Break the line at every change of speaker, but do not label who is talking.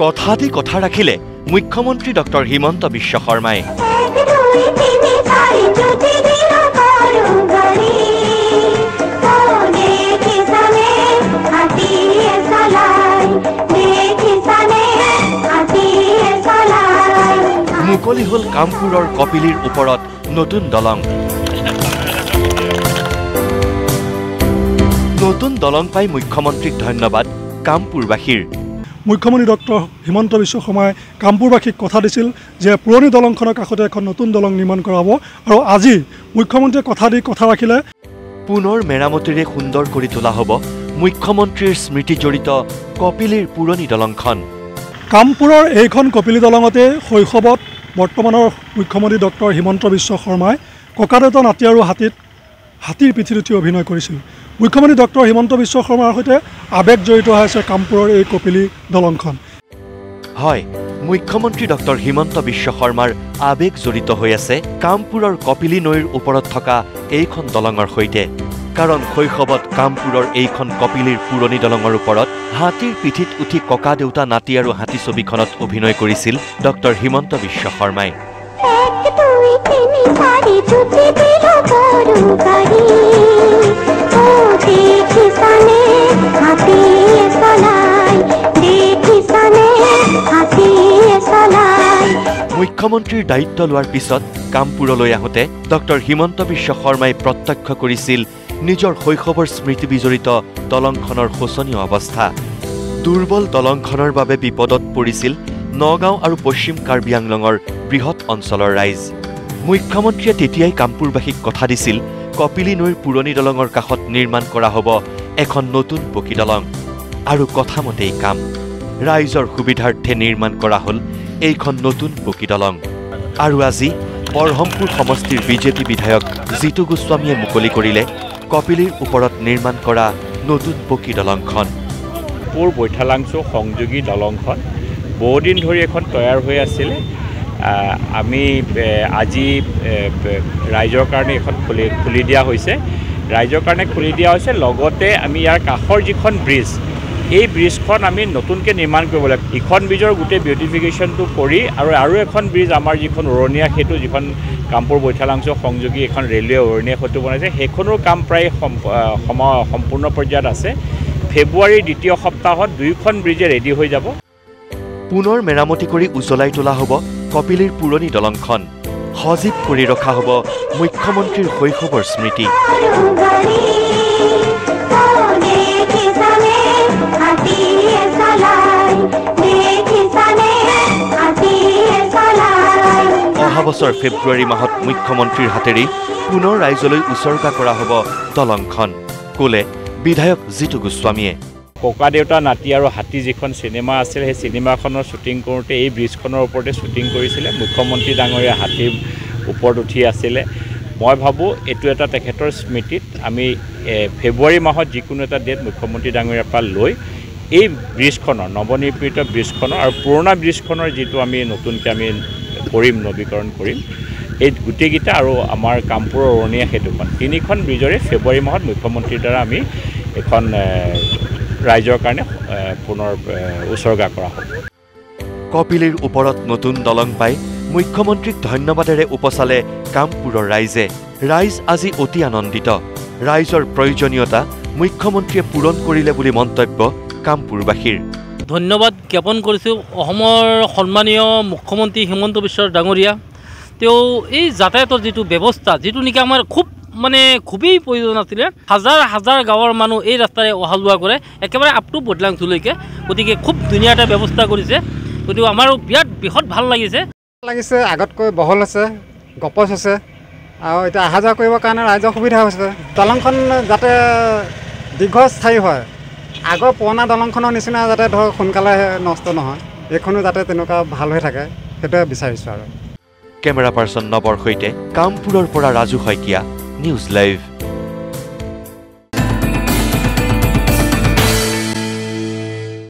কথা দি কথা ৰাখিলে মুখ্যমন্ত্ৰী ডক্টৰ হিমন্ত বিশ্ব শৰ্মাই। মুকলি হল কামপুৰৰ কপিলীৰ ওপৰত নতুন দলং। নতুন দলং পাই মুখ্যমন্ত্ৰীক ধন্যবাদ কামপুৰবাসীৰ।
মুখ্যমন্ত্ৰী ডক্টৰ হিমন্ত বিশ্ব শৰ্মাই কামপুৰবাসীক কথা দিছিল যে পুৰণি দলংখনৰ কাষতে এখন নতুন দলং নিৰ্মাণ কৰা হ'ব আৰু আজি মুখ্যমন্ত্ৰীয়ে কথা দি কথা ৰাখিলে।
পুনৰ মেৰামতিৰে সুন্দৰ কৰি তোলা হ'ব মুখ্যমন্ত্ৰীৰ স্মৃতি জড়িত কপিলীৰ পুৰণি দলংখন।
কামপুৰৰ এইখন কপিলী দলঙতে শৈশৱত বৰ্তমানৰ মুখ্যমন্ত্ৰী ডক্টৰ হিমন্ত বিশ্ব শৰ্মাই ককাদেউতা নাতি আৰু হাতীৰ পিঠিত উঠি অভিনয় কৰিছিল। মুখ্যমন্ত্ৰী ডক্টৰ হিমন্ত বিশ্ব শৰ্মাৰ সৈতে আৱেগ জড়িত হৈ আছে কামপুৰৰ এই কপিলী দলংখন।
হয়, মুখ্যমন্ত্ৰী ডক্টৰ হিমন্ত বিশ্ব শৰ্মাৰ আৱেগ জড়িত হৈ আছে কামপুৰৰ কপিলী নৈৰ ওপৰত থকা এইখন দলঙৰ সৈতে। কাৰণ শৈশৱত কামপুৰৰ এইখন কপিলীৰ পুৰণি দলঙৰ ওপৰত হাতীৰ পিঠিত উঠি ককা দেউতা নাতি আৰু হাতী ছবিখনত অভিনয় কৰিছিল ডক্টৰ হিমন্ত বিশ্ব শৰ্মাই। মুখ্যমন্ত্ৰীৰ দায়িত্ব লোৱাৰ পিছত কামপুৰলৈ আহোঁতে ডক্টৰ হিমন্ত বিশ্ব শৰ্মাই প্ৰত্যক্ষ কৰিছিল নিজৰ শৈশৱৰ স্মৃতি বিজড়িত দলংখনৰ শোচনীয় অৱস্থা। দুৰ্বল দলংখনৰ বাবে বিপদত পৰিছিল নগাঁও আৰু পশ্চিম কাৰ্বি আংলঙৰ বৃহৎ অঞ্চলৰ ৰাইজ। মুখ্যমন্ত্ৰীয়ে তেতিয়াই কামপুৰবাসীক কথা দিছিল কপিলী নৈৰ পুৰণি দলঙৰ কাষত নিৰ্মাণ কৰা হ'ব এখন নতুন পকী দলং। আৰু কথামতেই কাম। ৰাইজৰ সুবিধাৰ্থে নিৰ্মাণ কৰা হ'ল এইখন নতুন পকী দলং। আৰু আজি বৰহমপুৰ সমষ্টিৰ বিজেপি বিধায়ক জিতু গোস্বামীয়ে মুকলি কৰিলে কপিলীৰ ওপৰত নিৰ্মাণ কৰা নতুন পকী দলংখন।
কামপুৰ বৈঠালাংচু সংযোগী দলংখন বহুদিন ধৰি এখন তৈয়াৰ হৈ আছিলে। আমি আজি ৰাইজৰ কাৰণে এখন খুলি দিয়া হৈছে। ৰাইজৰ কাৰণে খুলি দিয়া হৈছে। লগতে আমি ইয়াৰ কাষৰ যিখন ব্ৰিজ, এই ব্ৰিজখন আমি নতুনকৈ নিৰ্মাণ কৰিব লাগিব। ইখন ব্ৰিজৰ গোটেই বিউটিফিকেশ্যনটো কৰি আৰু এখন ব্ৰিজ আমাৰ যিখন উৰণীয়া সেতু, যিখন কামপুৰ বৈঠালাংচু সংযোগী এখন ৰেলৱে উৰণীয়া সেতু বনাইছে, সেইখনৰ কাম প্ৰায় সম্পূৰ্ণ পৰ্যায়ত আছে। ফেব্ৰুৱাৰীৰ দ্বিতীয় সপ্তাহত দুয়োখন ব্ৰিজে ৰেডি হৈ যাব।
পুনৰ মেৰামতি কৰি উজ্বলাই তোলা হ'ব কপিলীৰ পুৰণি দলংখন। সজীৱ কৰি ৰখা হ'ব মুখ্যমন্ত্ৰীৰ শৈশৱৰ স্মৃতি। অহা বছৰ ফেব্ৰুৱাৰী মাহত মুখ্যমন্ত্ৰীৰ হাতেৰে পুনৰ ৰাইজলৈ উচৰ্গা কৰা হ'ব দলংখন, ক'লে বিধায়ক জিতু গোস্বামীয়ে।
ককা দেউতা নাতি আৰু হাতী যিখন চিনেমা আছিল, সেই চিনেমাখনৰ শ্বুটিং কৰোঁতে এই ব্ৰিজখনৰ ওপৰতে শ্বুটিং কৰিছিলে। মুখ্যমন্ত্ৰী ডাঙৰীয়া হাতীৰ ওপৰত উঠি আছিলে। মই ভাবোঁ এইটো এটা তেখেতৰ স্মৃতিত আমি ফেব্ৰুৱাৰী মাহত যিকোনো এটা ডেট মুখ্যমন্ত্ৰী ডাঙৰীয়াৰ পৰা লৈ এই ব্ৰিজখনৰ, নৱনিৰ্মিত ব্ৰিজখনৰ আৰু পুৰণা ব্ৰিজখনৰ যিটো আমি নতুনকৈ আমি কৰিম, নৱীকৰণ কৰিম, এই গোটেইকেইটা আৰু আমাৰ কামপুৰৰ উৰণীয়া সেতুখন, তিনিখন ব্ৰিজৰে ফেব্ৰুৱাৰী মাহত মুখ্যমন্ত্ৰীৰ দ্বাৰা আমি এখন ৰাইজৰ কাৰণে পুনৰ উচৰ্গা কৰা হ'ব।
কপিলীৰ ওপৰত নতুন দলং পাই মুখ্যমন্ত্ৰীক ধন্যবাদেৰে উপচালে কামপুৰৰ ৰাইজে। ৰাইজ আজি অতি আনন্দিত। ৰাইজৰ প্ৰয়োজনীয়তা মুখ্যমন্ত্ৰীয়ে পূৰণ কৰিলে বুলি মন্তব্য কামপুৰবাসীৰ।
ধন্যবাদ জ্ঞাপন কৰিছোঁ অসমৰ সন্মানীয় মুখ্যমন্ত্ৰী হিমন্ত বিশ্ব ডাঙৰীয়া। তেওঁ এই যাতায়াতৰ যিটো ব্যৱস্থা, যিটো নেকি আমাৰ খুবেই প্ৰয়োজন আছিলে। হাজাৰ হাজাৰ গাঁৱৰ মানুহ এই ৰাস্তাৰে অহা যোৱা কৰে, একেবাৰে আপ টু বৈঠালাংচুলৈকে। গতিকে খুব ধুনীয়া এটা ব্যৱস্থা কৰিছে। গতিকে আমাৰো বিৰাট বৃহৎ ভাল লাগিছে।
আগতকৈ বহল হৈছে, গপচ হৈছে আৰু এতিয়া অহা যোৱা কৰিবৰ কাৰণে ৰাইজৰ সুবিধা হৈছে। দলংখন যাতে দীৰ্ঘস্থায়ী হয়, আগৰ পুৰণা দলংখনৰ নিচিনা যাতে ধৰক সোনকালে নষ্ট নহয়, এইখনো যাতে তেনেকুৱা ভাল হৈ থাকে, সেইটোৱে বিচাৰিছোঁ আৰু।
কেমেৰা পাৰ্চন নৱৰ সৈতে কামপুৰৰ পৰা ৰাজু শইকীয়া, নিউজ লাইভ।